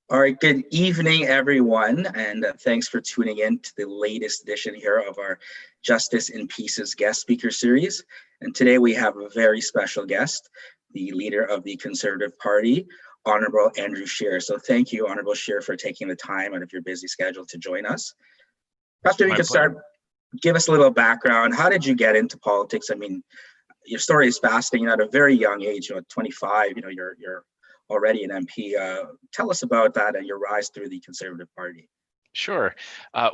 All right, good evening, everyone, and thanks for tuning in to the latest edition here of our Justice in Pieces guest speaker series. And today we have a very special guest, the leader of the Conservative Party, Honourable Andrew Scheer. So thank you, Honourable Scheer, for taking the time out of your busy schedule to join us. Perhaps maybe you could start, give us a little background. How did you get into politics? I mean, your story is fascinating. At a very young age, 25, you're already an MP. Tell us about that and your rise through the Conservative Party. Sure.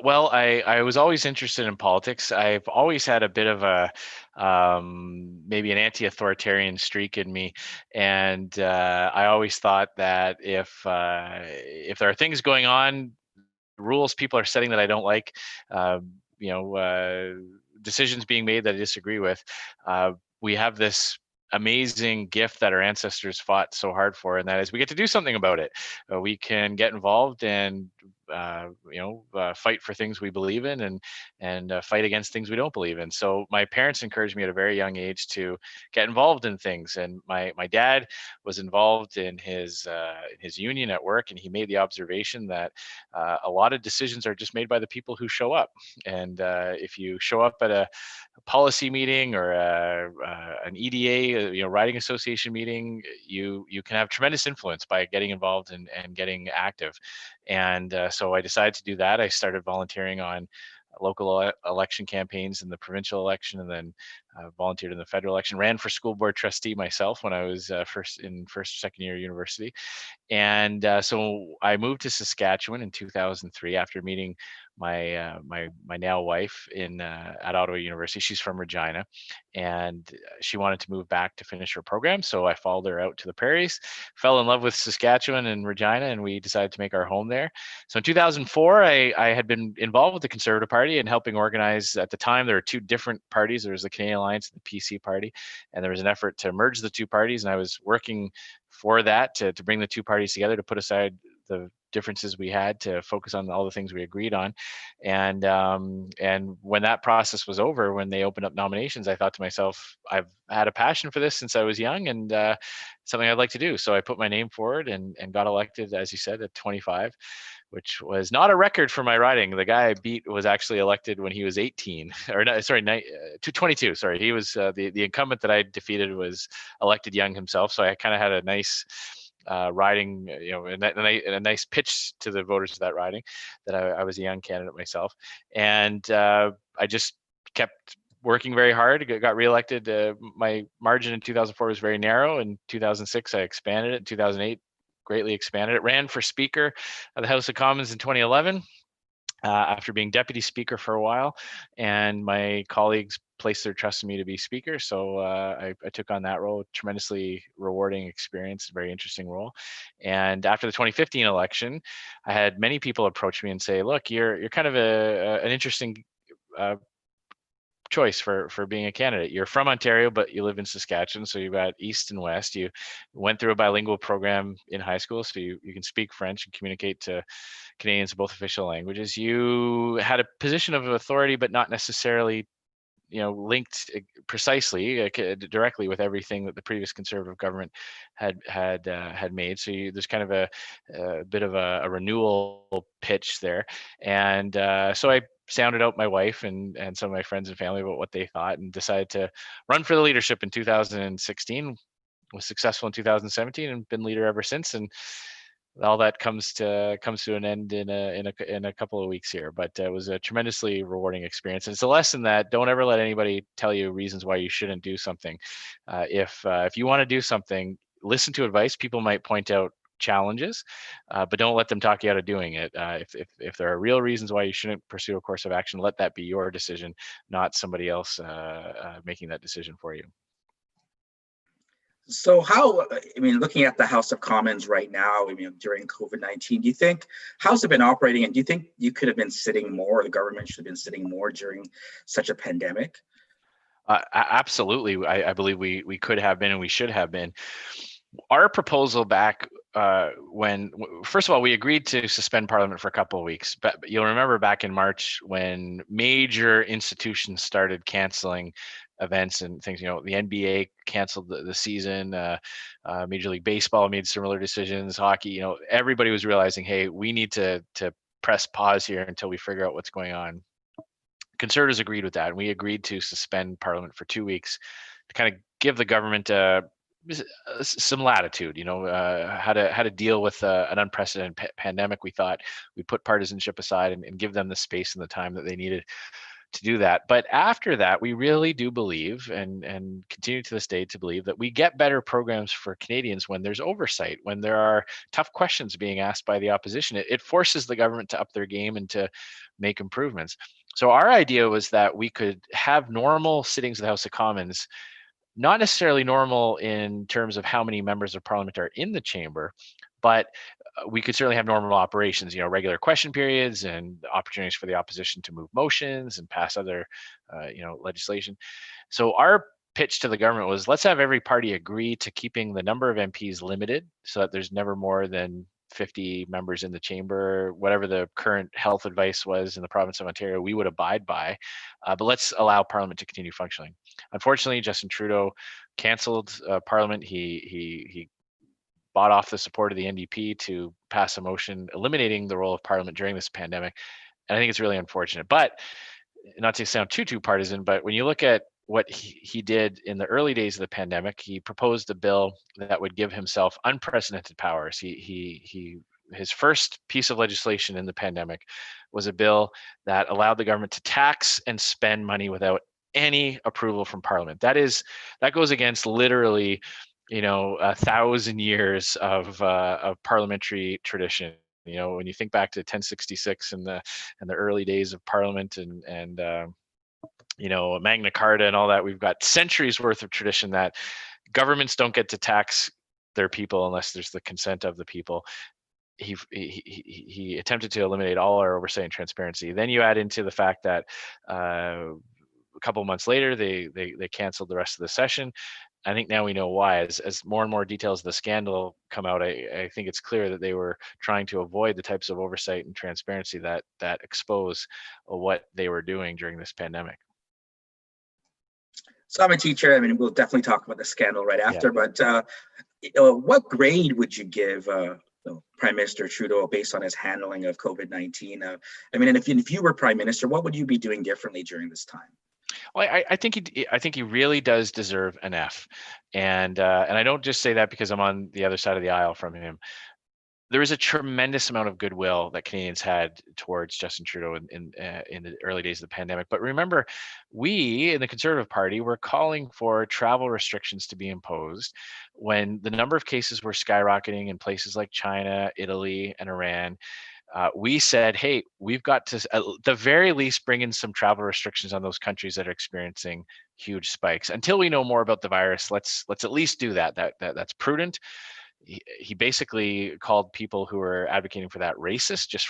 Well, I was always interested in politics. I've always had a bit of a maybe an anti-authoritarian streak in me, and I always thought that if there are things going on, rules people are setting that I don't like, uh, decisions being made that I disagree with, we have this amazing gift that our ancestors fought so hard for, and that is we get to do something about it. We can get involved and fight for things we believe in, and fight against things we don't believe in. So my parents encouraged me at a very young age to get involved in things, and my dad was involved in his union at work, and he made the observation that a lot of decisions are just made by the people who show up. And if you show up at a policy meeting or an EDA, riding association meeting, you can have tremendous influence by getting involved and getting active. And so I decided to do that. I started volunteering on local election campaigns in the provincial election, and then volunteered in the federal election. Ran for school board trustee myself when I was first or second year university. And so I moved to Saskatchewan in 2003 after meeting my now wife at Ottawa University. She's from Regina, and she wanted to move back to finish her program. So I followed her out to the prairies, fell in love with Saskatchewan and Regina, and we decided to make our home there. So in 2004, I had been involved with the Conservative Party and helping organize. At the time, there were two different parties. There was the Canadian Alliance and the PC Party, and there was an effort to merge the two parties. And I was working for that to bring the two parties together, to put aside the differences we had, to focus on all the things we agreed on. And when that process was over, when they opened up nominations, I thought to myself, I've had a passion for this since I was young, and something I'd like to do. So I put my name forward and got elected, as you said, at 25, which was not a record for my riding. The guy I beat was actually elected when he was 18, or no, sorry, 22. Sorry, he was the incumbent that I defeated was elected young himself. So I kind of had a nice riding, and a nice pitch to the voters of that riding, that I was a young candidate myself. And I just kept working very hard, got reelected. My margin in 2004 was very narrow. In 2006, I expanded it. In 2008, greatly expanded it. Ran for Speaker of the House of Commons in 2011. After being deputy speaker for a while, and my colleagues placed their trust in me to be speaker. So I took on that role. Tremendously rewarding experience, very interesting role. And after the 2015 election, I had many people approach me and say, look, you're kind of an interesting choice for being a candidate. You're from Ontario, but you live in Saskatchewan, so you've got East and West. You went through a bilingual program in high school, so you can speak French and communicate to Canadians in both official languages. You had a position of authority, but not necessarily linked precisely directly with everything that the previous Conservative government had made. So there's kind of a bit of a renewal pitch there. And so I sounded out my wife and some of my friends and family about what they thought, and decided to run for the leadership in 2016. Was successful in 2017 and been leader ever since. And all that comes to an end in a couple of weeks here. But it was a tremendously rewarding experience. And it's a lesson that don't ever let anybody tell you reasons why you shouldn't do something. If you want to do something, listen to advice. People might point out challenges, but don't let them talk you out of doing it. If there are real reasons why you shouldn't pursue a course of action, let that be your decision, not somebody else making that decision for you. So looking at the House of Commons right now, during COVID-19, do you think, how's it been operating? And do you think you could have been sitting more, the government should have been sitting more during such a pandemic? Absolutely. I believe we could have been, and we should have been. Our proposal back when, first of all, we agreed to suspend Parliament for a couple of weeks. But you'll remember back in March when major institutions started canceling events and things. The NBA canceled the season. Major League Baseball made similar decisions. Hockey, everybody was realizing, hey, we need to press pause here until we figure out what's going on. Conservatives agreed with that, and we agreed to suspend Parliament for 2 weeks to kind of give the government some latitude, how to deal with an unprecedented pandemic. We thought we'd put partisanship aside and give them the space and the time that they needed to do that. But after that, we really do believe and continue to this day to believe that we get better programs for Canadians when there's oversight, when there are tough questions being asked by the opposition. It forces the government to up their game and to make improvements. So our idea was that we could have normal sittings of the House of Commons, not necessarily normal in terms of how many members of parliament are in the chamber, but we could certainly have normal operations, regular question periods and opportunities for the opposition to move motions and pass other, legislation. So our pitch to the government was, let's have every party agree to keeping the number of MPs limited so that there's never more than 50 members in the chamber. Whatever the current health advice was in the province of Ontario, we would abide by, but let's allow Parliament to continue functioning. Unfortunately, Justin Trudeau canceled Parliament. He bought off the support of the NDP to pass a motion eliminating the role of Parliament during this pandemic. And I think it's really unfortunate. But not to sound too partisan, but when you look at what he did in the early days of the pandemic, he proposed a bill that would give himself unprecedented powers. His first piece of legislation in the pandemic was a bill that allowed the government to tax and spend money without any approval from Parliament. That goes against literally 1,000 years of parliamentary tradition. When you think back to 1066 and the early days of Parliament and Magna Carta and all that, we've got centuries worth of tradition that governments don't get to tax their people unless there's the consent of the people. He attempted to eliminate all our oversight and transparency. Then you add into the fact that a couple of months later they canceled the rest of the session. I think now we know why. As more and more details of the scandal come out, I think it's clear that they were trying to avoid the types of oversight and transparency that expose what they were doing during this pandemic. So I'm a teacher. I mean, we'll definitely talk about the scandal right after, but what grade would you give Prime Minister Trudeau based on his handling of COVID-19? I mean, and if you were Prime Minister, what would you be doing differently during this time? Well, I think he really does deserve an F, and I don't just say that because I'm on the other side of the aisle from him. There was a tremendous amount of goodwill that Canadians had towards Justin Trudeau in the early days of the pandemic. But remember, we in the Conservative Party were calling for travel restrictions to be imposed when the number of cases were skyrocketing in places like China, Italy, and Iran. We said, hey, we've got to at the very least bring in some travel restrictions on those countries that are experiencing huge spikes. Until we know more about the virus, let's at least do that. That's prudent. He basically called people who were advocating for that racist just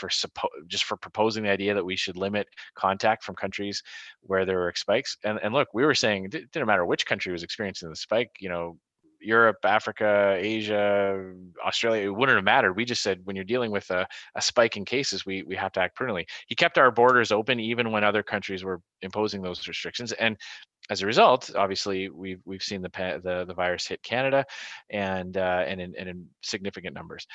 for proposing the idea that we should limit contact from countries where there were spikes. And look, we were saying it didn't matter which country was experiencing the spike, Europe, Africa, Asia, Australia, it wouldn't have mattered. We just said when you're dealing with a spike in cases, we have to act prudently. He kept our borders open even when other countries were imposing those restrictions. And as a result, obviously, we've seen the virus hit Canada and in significant numbers.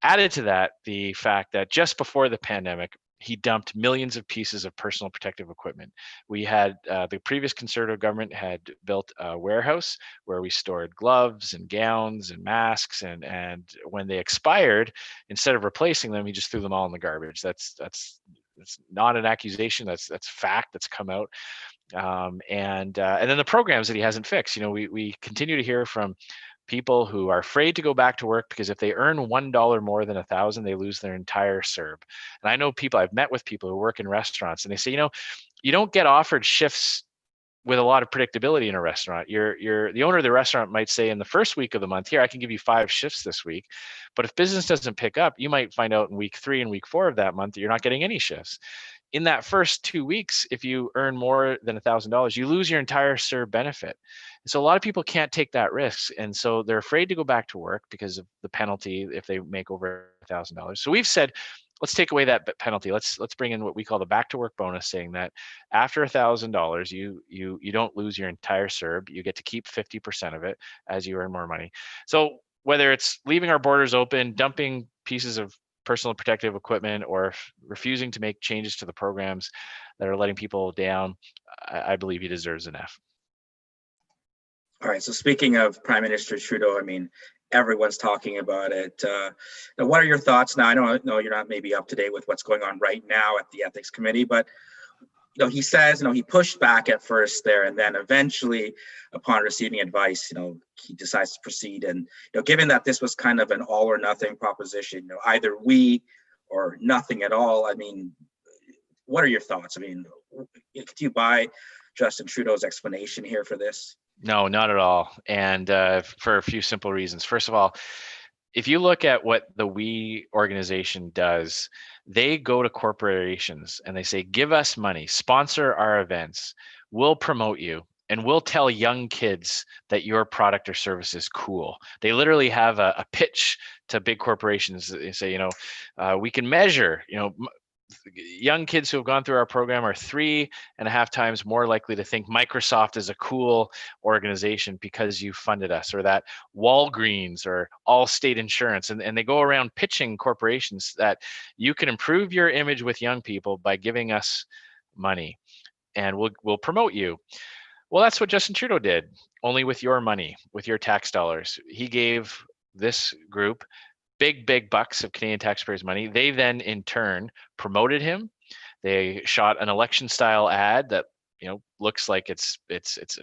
Added to that, the fact that just before the pandemic, he dumped millions of pieces of personal protective equipment. We had the previous Conservative government had built a warehouse where we stored gloves and gowns and masks, and when they expired, instead of replacing them, he just threw them all in the garbage. That's not an accusation. That's fact that's come out. And then the programs that he hasn't fixed. We continue to hear from people who are afraid to go back to work because if they earn $1 more than 1,000, they lose their entire CERB. And I know I've met with people who work in restaurants, and they say, you don't get offered shifts with a lot of predictability in a restaurant. The owner of the restaurant might say in the first week of the month, here, I can give you 5 shifts this week. But if business doesn't pick up, you might find out in week 3 and week 4 of that month that you're not getting any shifts. In that first 2 weeks, if you earn more than $1,000, you lose your entire CERB benefit. So a lot of people can't take that risk. And so they're afraid to go back to work because of the penalty if they make over $1,000. So we've said, let's take away that penalty. Let's bring in what we call the back to work bonus, saying that after $1,000, you don't lose your entire CERB. You get to keep 50% of it as you earn more money. So whether it's leaving our borders open, dumping pieces of personal protective equipment, or refusing to make changes to the programs that are letting people down, I believe he deserves an F. All right. So speaking of Prime Minister Trudeau, I mean, everyone's talking about it. Now, what are your thoughts now? I don't know you're not maybe up to date with what's going on right now at the Ethics Committee, but he says, he pushed back at first there, and then eventually, upon receiving advice, he decides to proceed. And given that this was kind of an all or nothing proposition, either we or nothing at all. I mean, what are your thoughts? I mean, do you buy Justin Trudeau's explanation here for this? No, not at all. And for a few simple reasons. First of all, if you look at what the We organization does, they go to corporations and they say, give us money, sponsor our events, we'll promote you, and we'll tell young kids that your product or service is cool. They literally have a pitch to big corporations. They say, we can measure, young kids who have gone through our program are 3.5 times more likely to think Microsoft is a cool organization because you funded us, or that Walgreens or Allstate Insurance. And they go around pitching corporations that you can improve your image with young people by giving us money, and we'll promote you. Well, that's what Justin Trudeau did, only with your money, with your tax dollars. He gave this group big bucks of Canadian taxpayers' money. They then in turn promoted him. They shot an election style ad that looks like it's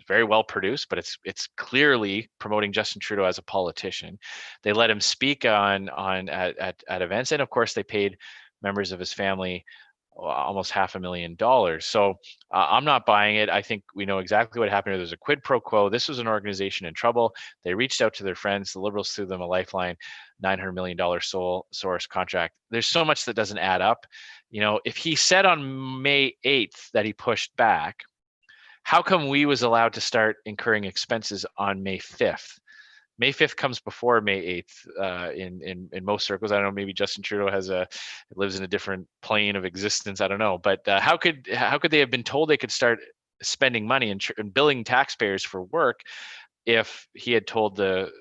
very well produced, but it's clearly promoting Justin Trudeau as a politician. They let him speak at events, and of course they paid members of his family almost $500,000. So I'm not buying it. I think we know exactly what happened. There's a quid pro quo. This was an organization in trouble. They reached out to their friends. The Liberals threw them a lifeline, $900 million sole source contract. There's so much that doesn't add up. If he said on May 8th that he pushed back, how come we was allowed to start incurring expenses on May 5th? May 5th comes before May 8th in most circles. I don't know, maybe Justin Trudeau lives in a different plane of existence. I don't know. But how could they have been told they could start spending money and billing taxpayers for work if he had told the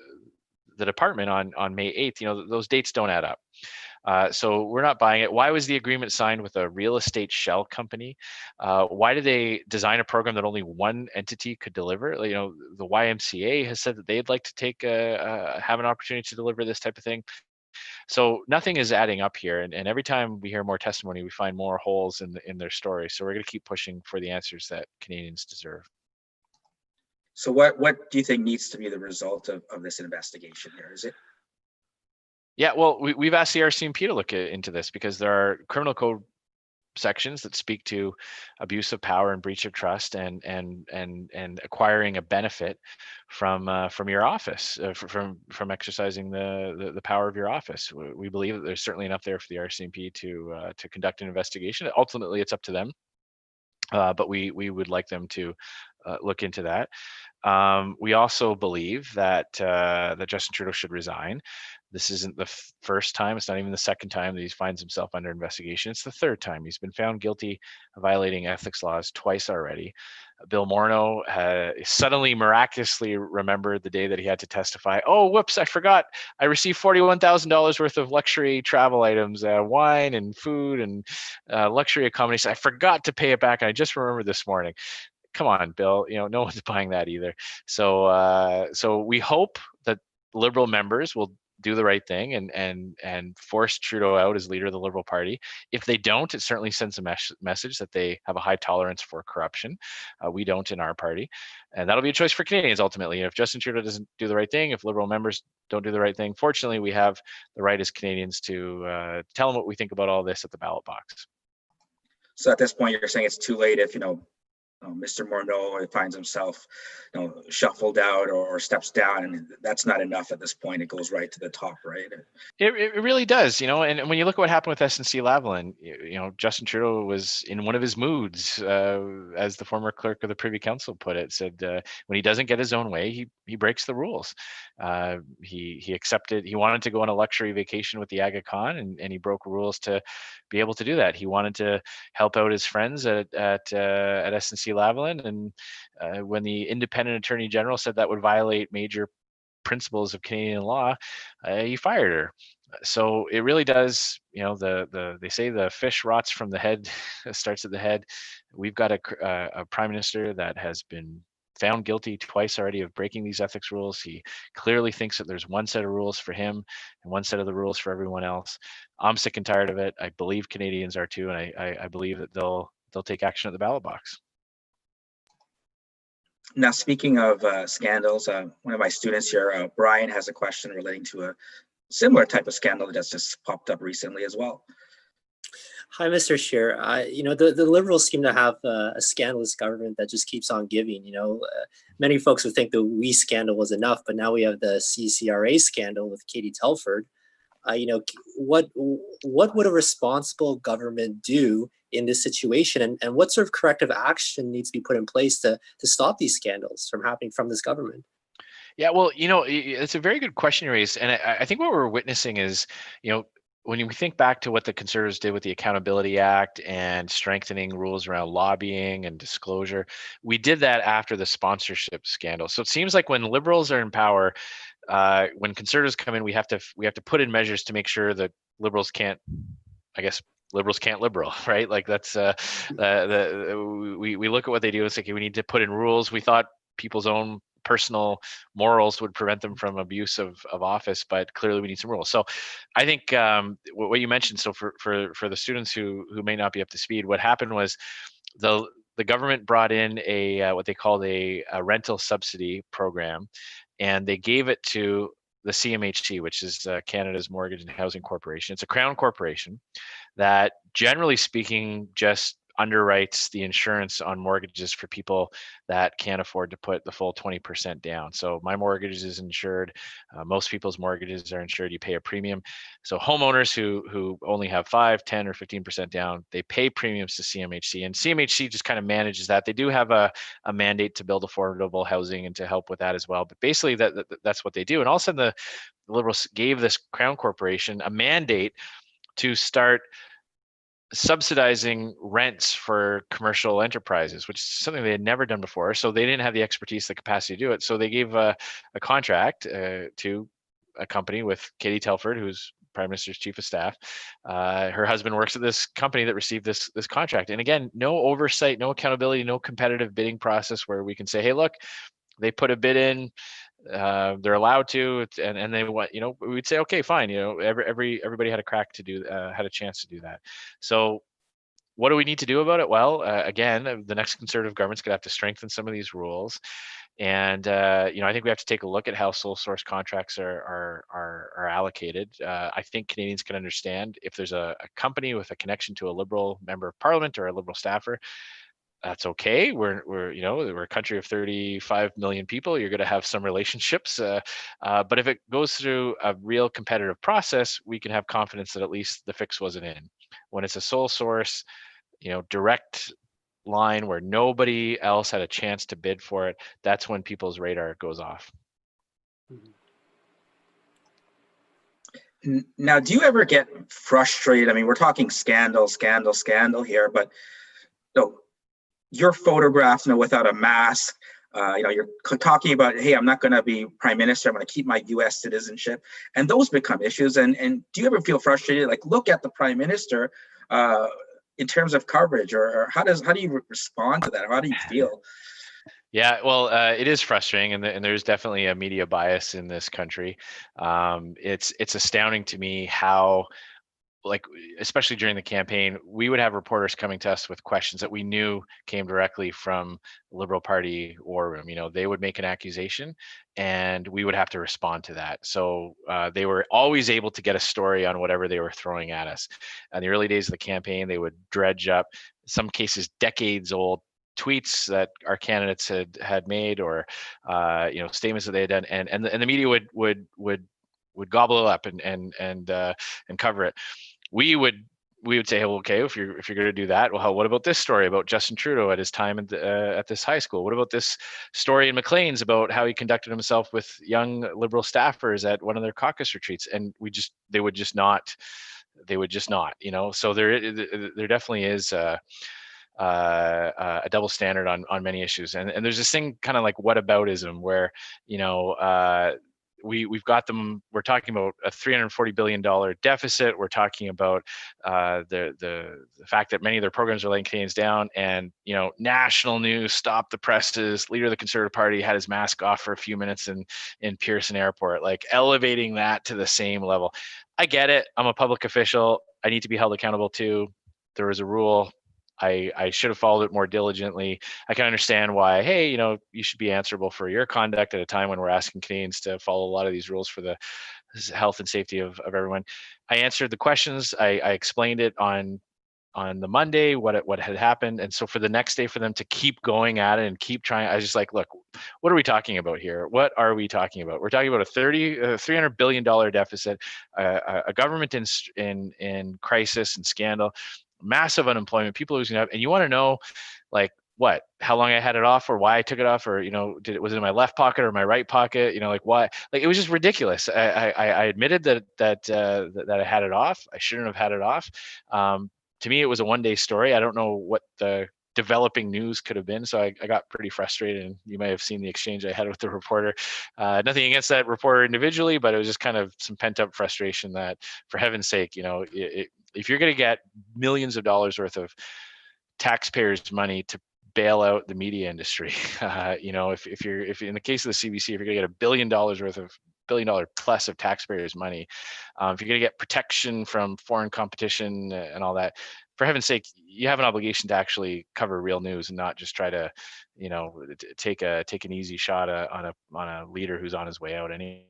department on May 8th? Those dates don't add up. So we're not buying it. Why was the agreement signed with a real estate shell company? Why did they design a program that only one entity could deliver? The YMCA has said that they'd like to have an opportunity to deliver this type of thing. So nothing is adding up here. And every time we hear more testimony, we find more holes in their story. So we're going to keep pushing for the answers that Canadians deserve. So what do you think needs to be the result of this investigation here? Is it? Yeah, well, we've asked the RCMP to look into this because there are criminal code sections that speak to abuse of power and breach of trust and acquiring a benefit from your office, from exercising the power of your office. We believe that there's certainly enough there for the RCMP to conduct an investigation. Ultimately, it's up to them, but we would like them to look into that. We also believe that Justin Trudeau should resign. This isn't the first time. It's not even the second time that he finds himself under investigation. It's the third time. He's been found guilty of violating ethics laws twice already. Bill Morneau suddenly miraculously remembered the day that he had to testify. Oh, whoops, I forgot. I received $41,000 worth of luxury travel items, wine and food and luxury accommodations. I forgot to pay it back, and I just remembered this morning. Come on, Bill. No one's buying that either. So we hope that Liberal members will do the right thing and force Trudeau out as leader of the Liberal Party. If they don't, it certainly sends a message that they have a high tolerance for corruption. We don't in our party, and that'll be a choice for Canadians ultimately. If Justin Trudeau doesn't do the right thing, if Liberal members don't do the right thing, fortunately, we have the right as Canadians to tell them what we think about all this at the ballot box. So at this point, you're saying it's too late if Mr. Morneau finds himself, shuffled out or steps down, and that's not enough at this point. It goes right to the top, right? It really does, and when you look at what happened with SNC-Lavalin, Justin Trudeau was in one of his moods, as the former clerk of the Privy Council put it, said when he doesn't get his own way, he breaks the rules. He accepted, he wanted to go on a luxury vacation with the Aga Khan, and he broke rules to be able to do that. He wanted to help out his friends at SNC-Lavalin, and when the independent attorney general said that would violate major principles of Canadian law, he fired her. So it really does, they say the fish rots from the head, starts at the head. We've got a prime minister that has been found guilty twice already of breaking these ethics rules. He clearly thinks that there's one set of rules for him and one set of the rules for everyone else. I'm sick and tired of it. I believe Canadians are too, and I believe that they'll take action at the ballot box. Now, speaking of scandals, one of my students here, Brian, has a question relating to a similar type of scandal that's just popped up recently as well. Hi, Mr. Scheer. The Liberals seem to have a scandalous government that just keeps on giving. Many folks would think the WE scandal was enough, but now we have the CCRA scandal with Katie Telford. What would a responsible government do in this situation, and what sort of corrective action needs to be put in place to stop these scandals from happening from this government? Yeah, well, it's a very good question you raised, and I think what we're witnessing is, when we think back to what the Conservatives did with the Accountability Act and strengthening rules around lobbying and disclosure, we did that after the sponsorship scandal. So it seems like when Liberals are in power, when Conservatives come in, we have to put in measures to make sure that Liberals can't liberal, right? Like that's we look at what they do. It's like, we need to put in rules. We thought people's own personal morals would prevent them from abuse of office, but clearly we need some rules. So I think what you mentioned, so for the students who may not be up to speed, what happened was the government brought in a what they called a rental subsidy program, and they gave it to the CMHC, which is Canada's Mortgage and Housing Corporation. It's a crown corporation that, generally speaking, just underwrites the insurance on mortgages for people that can't afford to put the full 20% down. So my mortgage is insured. Most people's mortgages are insured. You pay a premium. So homeowners who only have 5, 10, or 15% down, they pay premiums to CMHC, and CMHC just kind of manages that. They do have a mandate to build affordable housing and to help with that as well. But basically that's what they do. And all of a sudden the Liberals gave this Crown Corporation a mandate to start subsidizing rents for commercial enterprises, which is something they had never done before. So they didn't have the expertise, the capacity to do it. So they gave a contract to a company with Katie Telford, who's Prime Minister's chief of staff. Her husband works at this company that received this contract. And again, no oversight, no accountability, no competitive bidding process where we can say, hey, look, they put a bid in, they're allowed to, and they want, we'd say, okay, fine, everybody had a crack to do, had a chance to do that. So what do we need to do about it? Well, again, the next Conservative government's going to have to strengthen some of these rules. And I think we have to take a look at how sole source contracts are allocated. I think Canadians can understand if there's a company with a connection to a Liberal member of Parliament or a Liberal staffer, that's okay. We're a country of 35 million people. You're going to have some relationships, but if it goes through a real competitive process, we can have confidence that at least the fix wasn't in. When it's a sole source, direct line where nobody else had a chance to bid for it, that's when people's radar goes off. Now, do you ever get frustrated? I mean, we're talking scandal here, but your photograph, without a mask, you're talking about, hey, I'm not going to be prime minister, I'm going to keep my U.S. citizenship, and those become issues. And do you ever feel frustrated? Like, look at the prime minister in terms of coverage, or how do you respond to that? Or how do you feel? Yeah, well, it is frustrating, and there's definitely a media bias in this country. It's astounding to me how, especially during the campaign, we would have reporters coming to us with questions that we knew came directly from the Liberal Party war room. They would make an accusation and we would have to respond to that. So they were always able to get a story on whatever they were throwing at us. In the early days of the campaign, they would dredge up, some cases decades old, tweets that our candidates had made, or statements that they had done, and the media would gobble it up and cover it. We would say, well, okay, if you're going to do that, well, what about this story about Justin Trudeau at his time at this high school? What about this story in Maclean's about how he conducted himself with young Liberal staffers at one of their caucus retreats? And they would just not. So there definitely is a double standard on many issues, and there's this thing kind of like whataboutism, where we've got them. We're talking about a $340 billion deficit. We're talking about the fact that many of their programs are letting Canadians down, and national news, stop the presses. Leader of the Conservative Party had his mask off for a few minutes in Pearson Airport, like elevating that to the same level. I get it. I'm a public official. I need to be held accountable too. There was a rule. I should have followed it more diligently. I can understand why, hey, you should be answerable for your conduct at a time when we're asking Canadians to follow a lot of these rules for the health and safety of everyone. I answered the questions. I explained it on the Monday, what had happened. And so for the next day, for them to keep going at it and keep trying, I was just like, look, what are we talking about here? What are we talking about? We're talking about a $300 billion deficit, a government in crisis and scandal, massive unemployment, people losing up, and you want to know, like, what, how long I had it off, or why I took it off, or was it in my left pocket or my right pocket? Like, why? Like, it was just ridiculous. I admitted that I had it off. I shouldn't have had it off. To me, it was a one-day story. I don't know what the developing news could have been, so I got pretty frustrated, and you may have seen the exchange I had with the reporter. Nothing against that reporter individually, but it was just kind of some pent-up frustration that, for heaven's sake, if you're going to get millions of dollars worth of taxpayers' money to bail out the media industry, if in the case of the CBC, if you're going to get $1 billion worth of $1 billion plus of taxpayers' money, if you're going to get protection from foreign competition and all that, for heaven's sake, you have an obligation to actually cover real news and not just try to, take an easy shot on a leader who's on his way out anyway.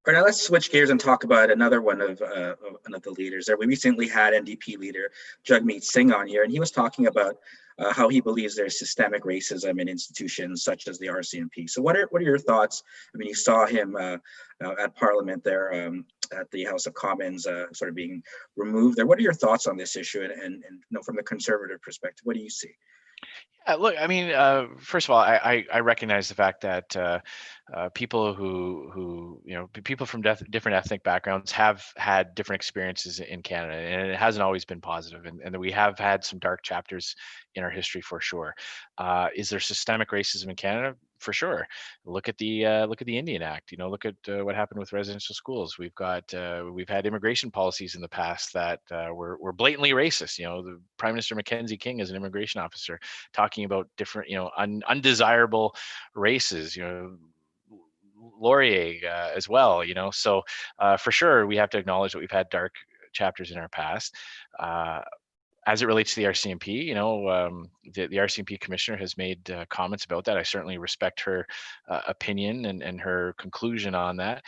All right, now let's switch gears and talk about another one of the leaders there. We recently had NDP leader Jagmeet Singh on here, and he was talking about how he believes there's systemic racism in institutions such as the RCMP. So what are your thoughts? I mean, you saw him at Parliament there, at the House of Commons, sort of being removed there. What are your thoughts on this issue? And from the Conservative perspective, what do you see? Look, I mean, first of all, I recognize the fact that people people from different ethnic backgrounds have had different experiences in Canada, and it hasn't always been positive, and that we have had some dark chapters in our history for sure. Is there systemic racism in Canada? For sure. Look at the Indian Act. Look at what happened with residential schools. We've had immigration policies in the past that were blatantly racist. The Prime Minister Mackenzie King is an immigration officer talking about different, undesirable races. Laurier as well. So for sure we have to acknowledge that we've had dark chapters in our past. As it relates to the RCMP, the RCMP commissioner has made comments about that. I certainly respect her opinion and her conclusion on that.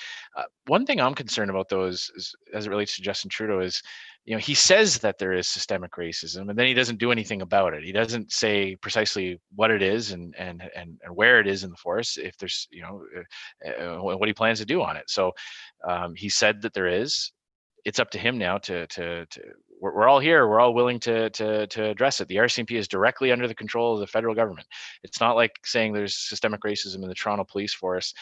One thing I'm concerned about, though, is as it relates to Justin Trudeau, is he says that there is systemic racism, and then he doesn't do anything about it. He doesn't say precisely what it is and where it is in the forest, if there's what he plans to do on it. So he said that there is. It's up to him now to we're all here. We're all willing to address it. The RCMP is directly under the control of the federal government. It's not like saying there's systemic racism in the Toronto police force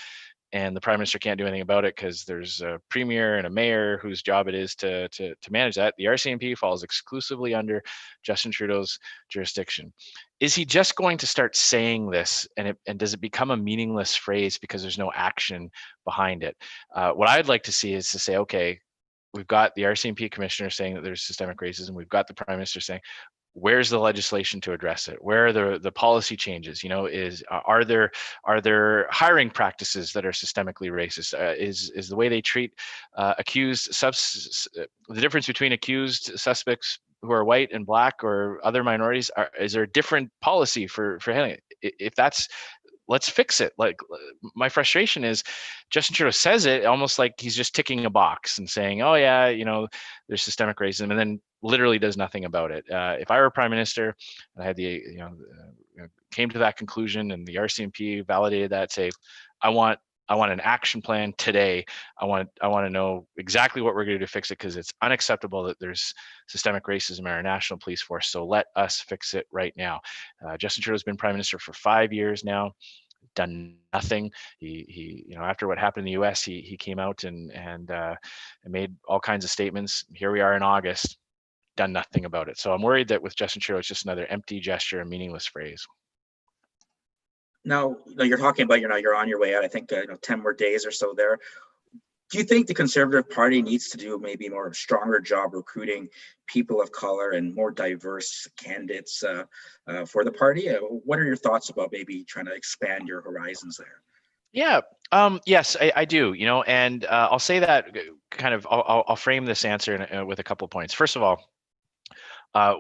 and the Prime Minister can't do anything about it because there's a premier and a mayor whose job it is to manage that. The RCMP falls exclusively under Justin Trudeau's jurisdiction. Is he just going to start saying this, and does it become a meaningless phrase because there's no action behind it? What I'd like to see is to say, okay, we've got the RCMP commissioner saying that there's systemic racism. We've got the Prime Minister saying, where's the legislation to address it? Where are the policy changes? Are there hiring practices that are systemically racist? Is the way they treat the difference between accused suspects who are white and black or other minorities? Is there a different policy for handling it? If that's, let's fix it. Like, my frustration is Justin Trudeau says it almost like he's just ticking a box and saying, oh yeah, there's systemic racism. And then literally does nothing about it. If I were Prime Minister and I had came to that conclusion and the RCMP validated that, say, I want an action plan today. I want to know exactly what we're going to do to fix it, because it's unacceptable that there's systemic racism in our national police force. So let us fix it right now. Justin Trudeau's been Prime Minister for 5 years now, done nothing. He after what happened in the US, he came out and made all kinds of statements. Here we are in August, done nothing about it. So I'm worried that with Justin Trudeau, it's just another empty gesture, a meaningless phrase. Now, you're talking about, you're on your way out. I think 10 more days or so there. Do you think the Conservative Party needs to do maybe more stronger job recruiting people of color and more diverse candidates for the party? What are your thoughts about maybe trying to expand your horizons there? Yeah. Yes, I do. And I'll say that kind of. I'll frame this answer with a couple of points. First of all,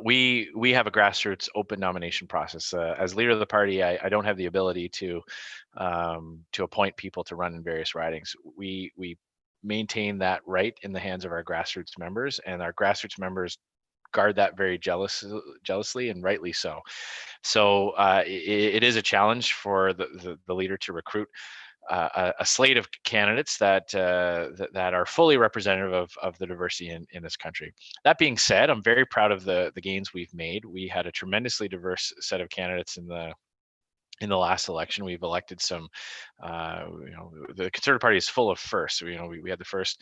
we have a grassroots open nomination process. As leader of the party, I don't have the ability to appoint people to run in various ridings. We maintain that right in the hands of our grassroots members, and our grassroots members guard that very jealously, and rightly so. So it is a challenge for the leader to recruit a slate of candidates that are fully representative of the diversity in this country. That being said, I'm very proud of the gains we've made. We had a tremendously diverse set of candidates in the last election. We've elected some, the Conservative Party is full of firsts. We had the first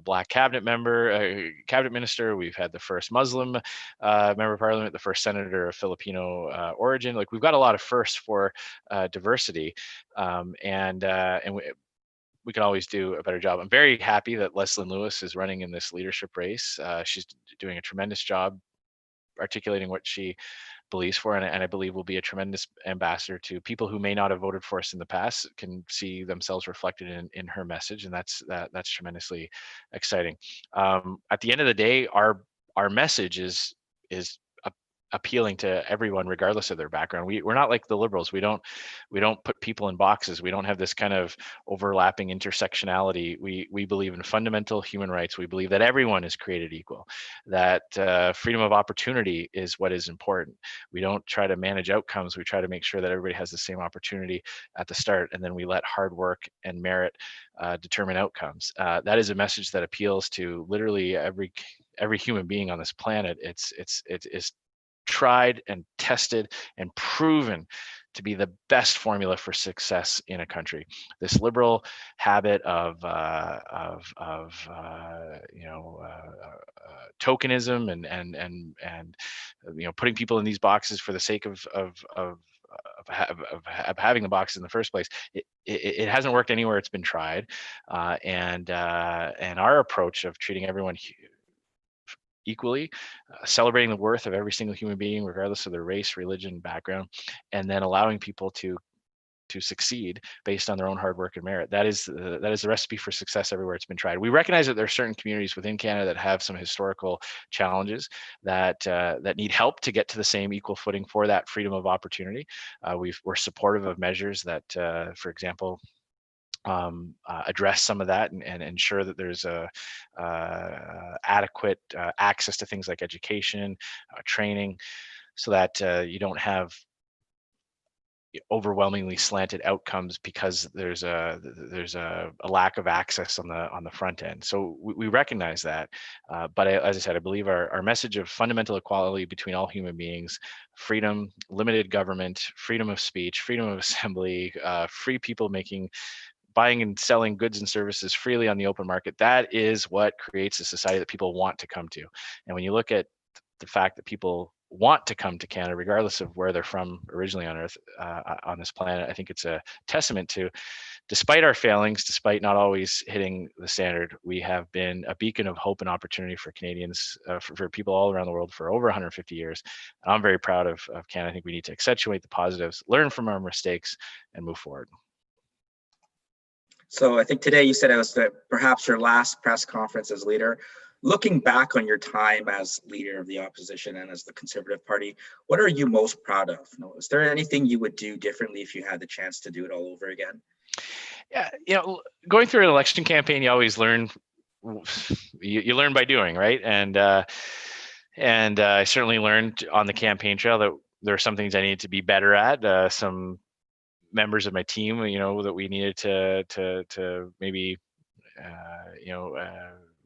Black cabinet minister. We've had the first Muslim member of parliament, the first senator of Filipino origin. Like, we've got a lot of firsts for diversity, and we can always do a better job. I'm very happy that Leslyn Lewis is running in this leadership race. She's doing a tremendous job articulating what she believes for, and I believe will be a tremendous ambassador to people who may not have voted for us in the past, can see themselves reflected in her message, and that's tremendously exciting. At the end of the day, our message is appealing to everyone regardless of their background. We're not like the Liberals. We don't put people in boxes. We don't have this kind of overlapping intersectionality. We believe in fundamental human rights. We believe that everyone is created equal, that freedom of opportunity is what is important. We don't try to manage outcomes. We try to make sure that everybody has the same opportunity at the start, and then we let hard work and merit determine outcomes. That is a message that appeals to literally every human being on this planet. It is tried and tested and proven to be the best formula for success in a country. This liberal habit of tokenism and putting people in these boxes for the sake of having the boxes in the first place, it hasn't worked anywhere it's been tried, and our approach of treating everyone equally, celebrating the worth of every single human being, regardless of their race, religion, background, and then allowing people to succeed based on their own hard work and merit. That is the recipe for success everywhere it's been tried. We recognize that there are certain communities within Canada that have some historical challenges that need help to get to the same equal footing for that freedom of opportunity. We're supportive of measures that, for example, address some of that and ensure that there's adequate access to things like education, training, so that you don't have overwhelmingly slanted outcomes because there's a lack of access on the front end. So we recognize that, but as I said, I believe our message of fundamental equality between all human beings, freedom, limited government, freedom of speech, freedom of assembly, free people buying and selling goods and services freely on the open market, that is what creates a society that people want to come to. And when you look at the fact that people want to come to Canada, regardless of where they're from originally on Earth, on this planet, I think it's a testament to, despite our failings, despite not always hitting the standard, we have been a beacon of hope and opportunity for Canadians, for people all around the world for over 150 years. And I'm very proud of Canada. I think we need to accentuate the positives, learn from our mistakes, and move forward. So I think today you said it was perhaps your last press conference as leader. Looking back on your time as leader of the opposition and as the Conservative Party, what are you most proud of? Is there anything you would do differently if you had the chance to do it all over again? Yeah, going through an election campaign, you always learn. You learn by doing, right? And And I certainly learned on the campaign trail that there are some things I needed to be better at. Some members of my team, that we needed to maybe,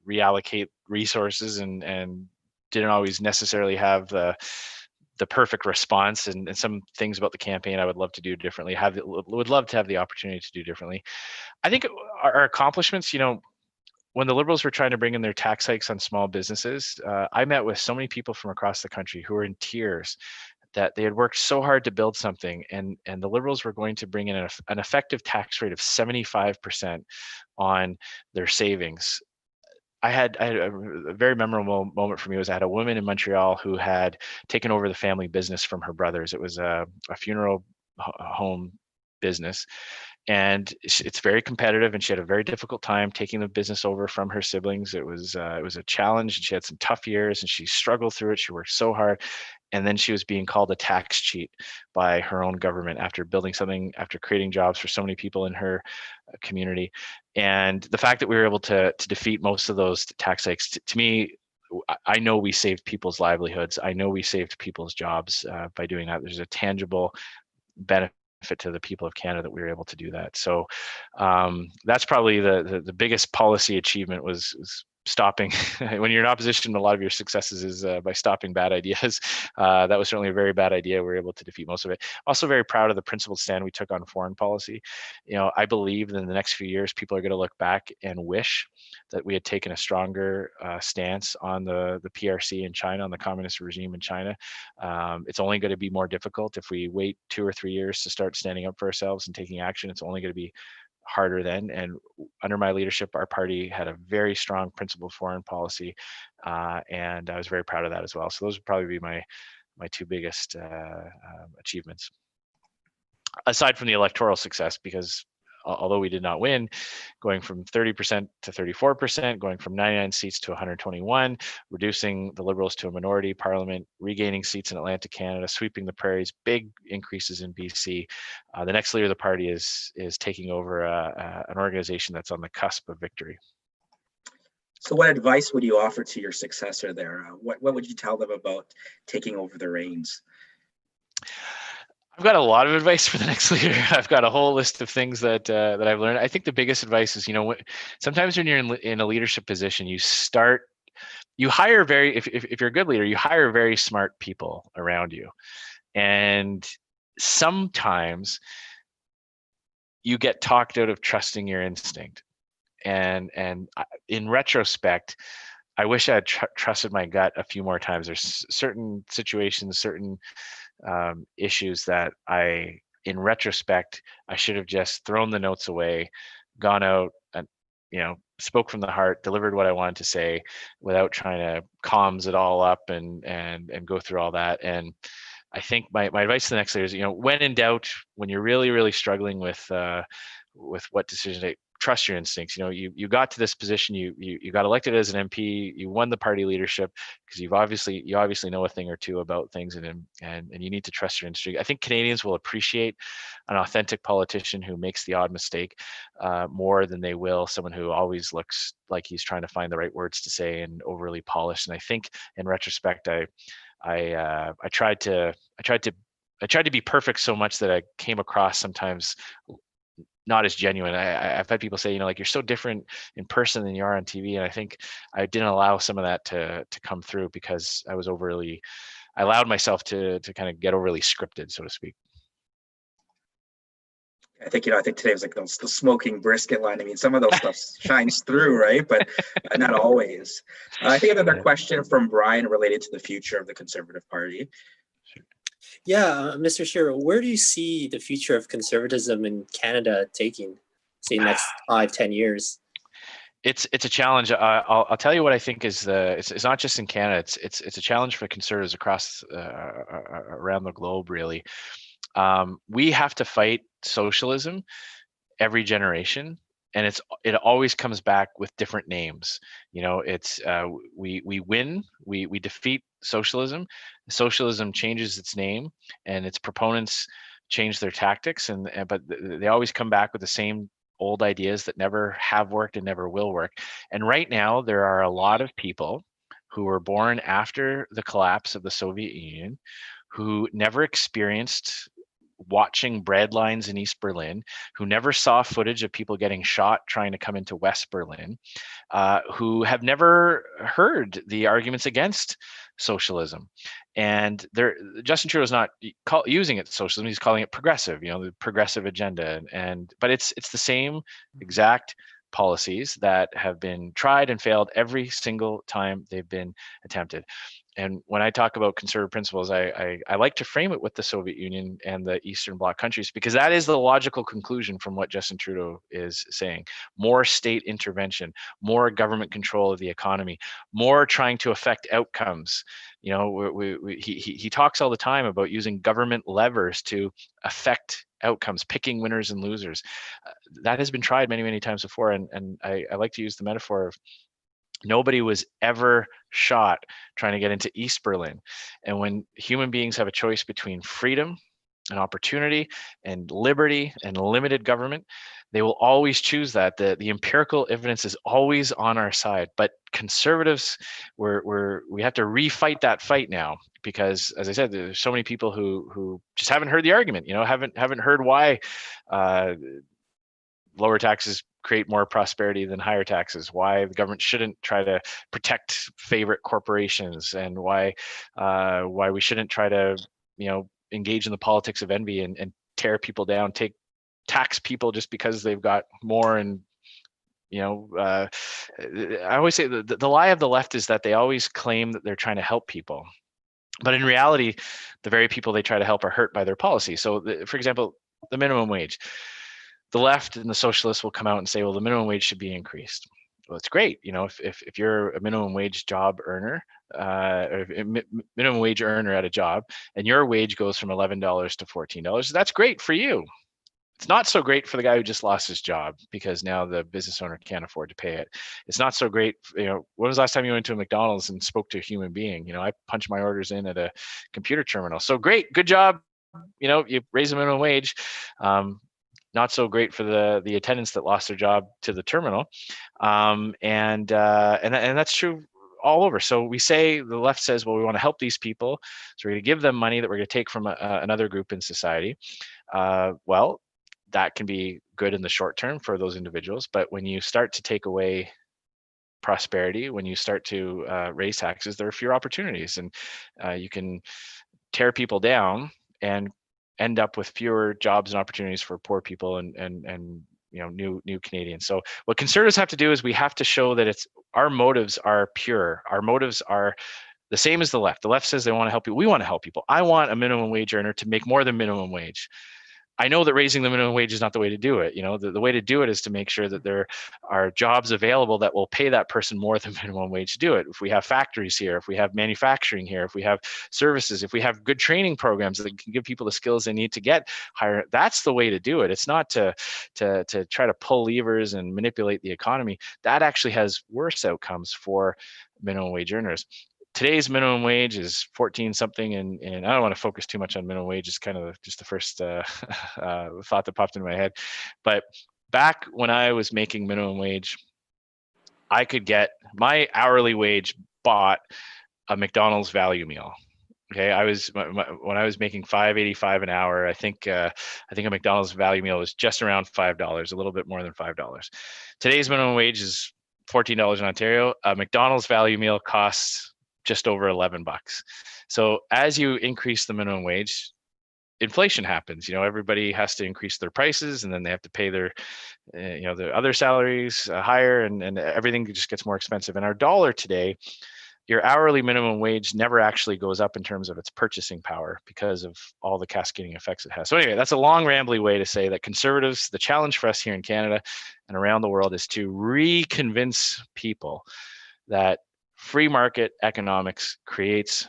reallocate resources, and didn't always necessarily have the perfect response, and some things about the campaign I would love to do differently. Would love to have the opportunity to do differently. I think our accomplishments, when the Liberals were trying to bring in their tax hikes on small businesses, I met with so many people from across the country who were in tears that they had worked so hard to build something, and the Liberals were going to bring in an effective tax rate of 75% on their savings. I had a very memorable moment for me. Was I had a woman in Montreal who had taken over the family business from her brothers. It was a funeral home business, and it's very competitive, and she had a very difficult time taking the business over from her siblings. It was a challenge, and she had some tough years, and she struggled through it. She worked so hard, and then she was being called a tax cheat by her own government after building something, after creating jobs for so many people in her community. And the fact that we were able to defeat most of those tax hikes, to me, I know we saved people's livelihoods. I know we saved people's jobs by doing that. There's a tangible benefit to the people of Canada that we were able to do that. So that's probably the biggest policy achievement was stopping. When you're in opposition, a lot of your successes is by stopping bad ideas. That was certainly a very bad idea. We were able to defeat most of it. Also very proud of the principled stand we took on foreign policy. I believe that in the next few years, people are going to look back and wish that we had taken a stronger stance on the PRC in China, on the communist regime in China. It's only going to be more difficult if we wait 2 or 3 years to start standing up for ourselves and taking action. It's only going to be harder then. And under my leadership, our party had a very strong principled foreign policy, and I was very proud of that as well. So those would probably be my two biggest achievements, aside from the electoral success, because although we did not win, going from 30% to 34%, going from 99 seats to 121, reducing the Liberals to a minority parliament, regaining seats in Atlantic Canada, sweeping the prairies, big increases in BC. The next leader of the party is taking over an organization that's on the cusp of victory. So what advice would you offer to your successor there? What would you tell them about taking over the reins? I've got a lot of advice for the next leader. I've got a whole list of things that I've learned. I think the biggest advice is, sometimes when you're in a leadership position, you hire if you're a good leader, you hire very smart people around you, and sometimes you get talked out of trusting your instinct. And in retrospect, I wish I had trusted my gut a few more times. There's certain situations, certain issues that in retrospect, I should have just thrown the notes away, gone out and, spoke from the heart, delivered what I wanted to say without trying to comms it all up and go through all that. And I think my advice to the next leader is, when in doubt, when you're really, really struggling with what decision to trust your instincts. You got to this position, you got elected as an MP, you won the party leadership because you obviously know a thing or two about things, and you need to trust your instinct. I think Canadians will appreciate an authentic politician who makes the odd mistake more than they will someone who always looks like he's trying to find the right words to say and overly polished. And I think in retrospect, I tried to be perfect so much that I came across sometimes not as genuine. I've had people say, you're so different in person than you are on TV. And I think I didn't allow some of that to come through because I allowed myself to kind of get overly scripted, so to speak. I think today was like the smoking brisket line. I mean, some of those stuff shines through, right? But not always. I think another question from Brian related to the future of the Conservative Party. Yeah, Mr. Scheer, where do you see the future of conservatism in Canada taking, say, next 5-10 years? It's a challenge. I'll tell you what I think is it's not just in Canada. It's a challenge for conservatives across around the globe. Really, we have to fight socialism every generation, and it always comes back with different names. It's we win, we defeat socialism. Socialism changes its name, and its proponents change their tactics, but they always come back with the same old ideas that never have worked and never will work. And right now, there are a lot of people who were born after the collapse of the Soviet Union, who never experienced watching bread lines in East Berlin, who never saw footage of people getting shot trying to come into West Berlin, who have never heard the arguments against socialism. And Justin Trudeau is not using it socialism; he's calling it progressive. The progressive agenda, but it's the same exact policies that have been tried and failed every single time they've been attempted. And when I talk about conservative principles, I like to frame it with the Soviet Union and the Eastern Bloc countries, because that is the logical conclusion from what Justin Trudeau is saying. More state intervention, more government control of the economy, more trying to affect outcomes. He talks all the time about using government levers to affect outcomes, picking winners and losers. That has been tried many, many times before. And I like to use the metaphor of nobody was ever shot trying to get into East Berlin. And when human beings have a choice between freedom and opportunity and liberty and limited government, they will always choose that. The empirical evidence is always on our side. But conservatives, we have to refight that fight now, because, as I said, there's so many people who just haven't heard the argument. Haven't heard why lower taxes create more prosperity than higher taxes, why the government shouldn't try to protect favorite corporations, and why we shouldn't try to engage in the politics of envy and tear people down, tax people just because they've got more. And I always say the lie of the left is that they always claim that they're trying to help people, but in reality, the very people they try to help are hurt by their policy. So, for example, the minimum wage. The left and the socialists will come out and say, well, the minimum wage should be increased. Well, it's great. If you're a minimum wage job earner, or minimum wage earner at a job, and your wage goes from $11 to $14, that's great for you. It's not so great for the guy who just lost his job because now the business owner can't afford to pay it. It's not so great. When was the last time you went to a McDonald's and spoke to a human being? I punch my orders in at a computer terminal. So great, good job. You raise the minimum wage. Not so great for the attendants that lost their job to the terminal, and that's true all over. So we say, the left says, well, we want to help these people, so we're going to give them money that we're going to take from another group in society. Well, that can be good in the short term for those individuals, but when you start to take away prosperity, when you start to raise taxes, there are fewer opportunities, and you can tear people down and end up with fewer jobs and opportunities for poor people and new Canadians. So what conservatives have to do is we have to show that our motives are pure. Our motives are the same as the left. The left says they want to help people. We want to help people. I want a minimum wage earner to make more than minimum wage. I know that raising the minimum wage is not the way to do it. The way to do it is to make sure that there are jobs available that will pay that person more than minimum wage to do it. If we have factories here, if we have manufacturing here, if we have services, if we have good training programs that can give people the skills they need to get higher, that's the way to do it. It's not to try to pull levers and manipulate the economy. That actually has worse outcomes for minimum wage earners. Today's minimum wage is 14 something, and I don't want to focus too much on minimum wage. It's kind of just the first thought that popped into my head. But back when I was making minimum wage, I could get my hourly wage bought a McDonald's value meal. Okay, when I was making $5.85 an hour. I think a McDonald's value meal was just around $5, a little bit more than $5. Today's minimum wage is $14 in Ontario. A McDonald's value meal costs just over $11. So as you increase the minimum wage, inflation happens. Everybody has to increase their prices, and then they have to pay their other salaries higher, and everything just gets more expensive. And our dollar today, your hourly minimum wage never actually goes up in terms of its purchasing power because of all the cascading effects it has. So anyway, that's a long, rambly way to say that conservatives, the challenge for us here in Canada and around the world, is to reconvince people that free market economics creates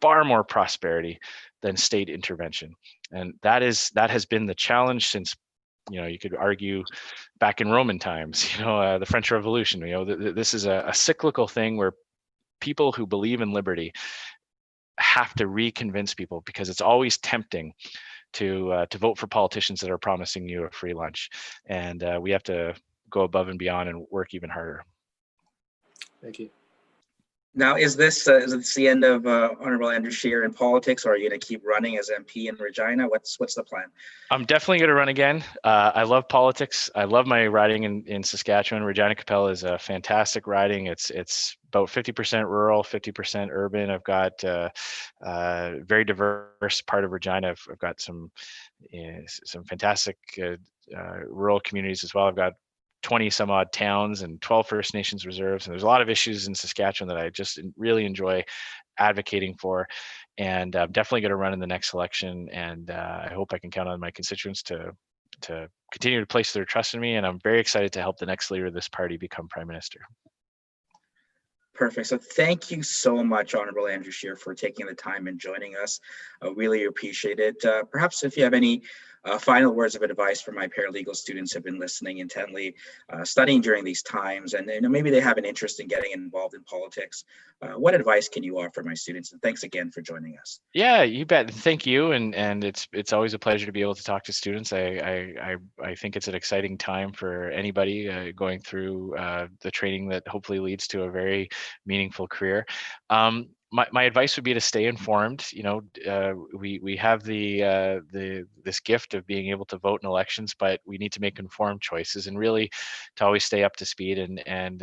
far more prosperity than state intervention. And that has been the challenge since, you could argue back in Roman times, the French Revolution. This is a cyclical thing where people who believe in liberty have to reconvince people, because it's always tempting to vote for politicians that are promising you a free lunch. And we have to go above and beyond and work even harder. Thank you. Now, is this the end of Honourable Andrew Scheer in politics, or are you going to keep running as MP in Regina? What's the plan? I'm definitely going to run again. I love politics. I love my riding in Saskatchewan. Regina Capella is a fantastic riding. It's about 50% rural, 50% urban. I've got very diverse part of Regina. I've got some fantastic rural communities as well. I've got 20 some odd towns and 12 First Nations reserves. And there's a lot of issues in Saskatchewan that I just really enjoy advocating for. And I'm definitely going to run in the next election. And I hope I can count on my constituents to continue to place their trust in me. And I'm very excited to help the next leader of this party become Prime Minister. Perfect. So thank you so much, Honourable Andrew Scheer, for taking the time and joining us. I really appreciate it. Perhaps if you have any final words of advice for my paralegal students who have been listening intently, studying during these times, and maybe they have an interest in getting involved in politics, what advice can you offer my students? And thanks again for joining us. Yeah, you bet. Thank you. And it's always a pleasure to be able to talk to students. I think it's an exciting time for anybody going through the training that hopefully leads to a very meaningful career. My advice would be to stay informed. We have this gift of being able to vote in elections, but we need to make informed choices and really to always stay up to speed and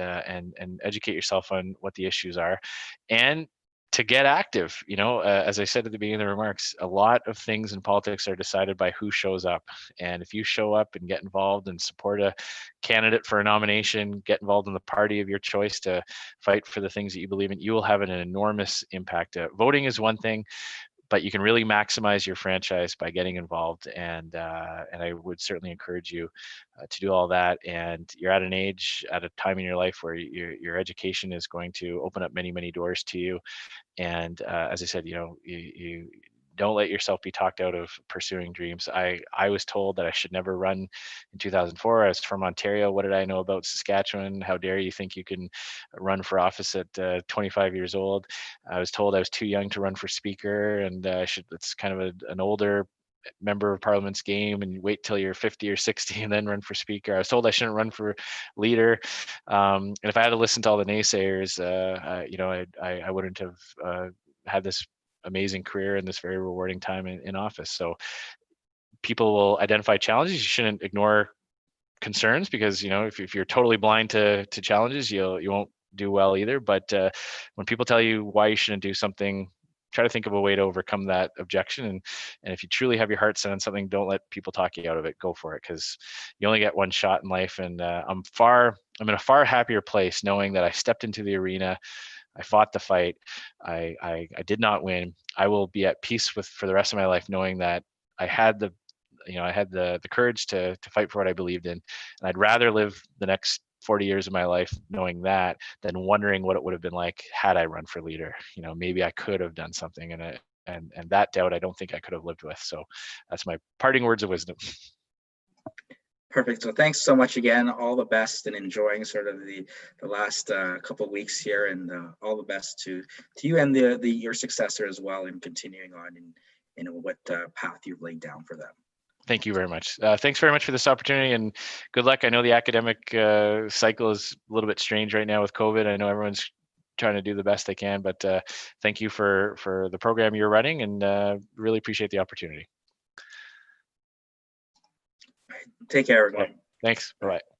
educate yourself on what the issues are, and to get active. As I said at the beginning of the remarks, a lot of things in politics are decided by who shows up. And if you show up and get involved and support a candidate for a nomination, get involved in the party of your choice to fight for the things that you believe in, you will have an enormous impact. Voting is one thing, but you can really maximize your franchise by getting involved. And I would certainly encourage you to do all that. And you're at an age, at a time in your life where your education is going to open up many, many doors to you. And as I said, you don't let yourself be talked out of pursuing dreams. I was told that I should never run in 2004. I was from Ontario. What did I know about Saskatchewan? How dare you think you can run for office at 25 years old? I was told I was too young to run for speaker, and it's kind of an older member of parliament's game, and you wait till you're 50 or 60 and then run for speaker. I was told I shouldn't run for leader, and if I had to listen to all the naysayers, I wouldn't have had this amazing career and this very rewarding time in office. So people will identify challenges. You shouldn't ignore concerns, because if you're totally blind to challenges, you won't do well either. But when people tell you why you shouldn't do something, try to think of a way to overcome that objection. And if you truly have your heart set on something, don't let people talk you out of it. Go for it, because you only get one shot in life. And I'm in a far happier place knowing that I stepped into the arena, I fought the fight, I did not win. I will be at peace for the rest of my life knowing that I had the courage to fight for what I believed in. And I'd rather live the next 40 years of my life knowing that than wondering what it would have been like had I run for leader. Maybe I could have done something, and that doubt I don't think I could have lived with. So that's my parting words of wisdom. Perfect. So thanks so much again. All the best, and enjoying sort of the last couple of weeks here, and all the best to you and your successor as well, in continuing on in what path you've laid down for them. Thank you very much. Thanks very much for this opportunity, and good luck. I know the academic cycle is a little bit strange right now with COVID. I know everyone's trying to do the best they can, but thank you for the program you're running, and really appreciate the opportunity. Take care, everyone. Okay. Thanks. Bye-bye.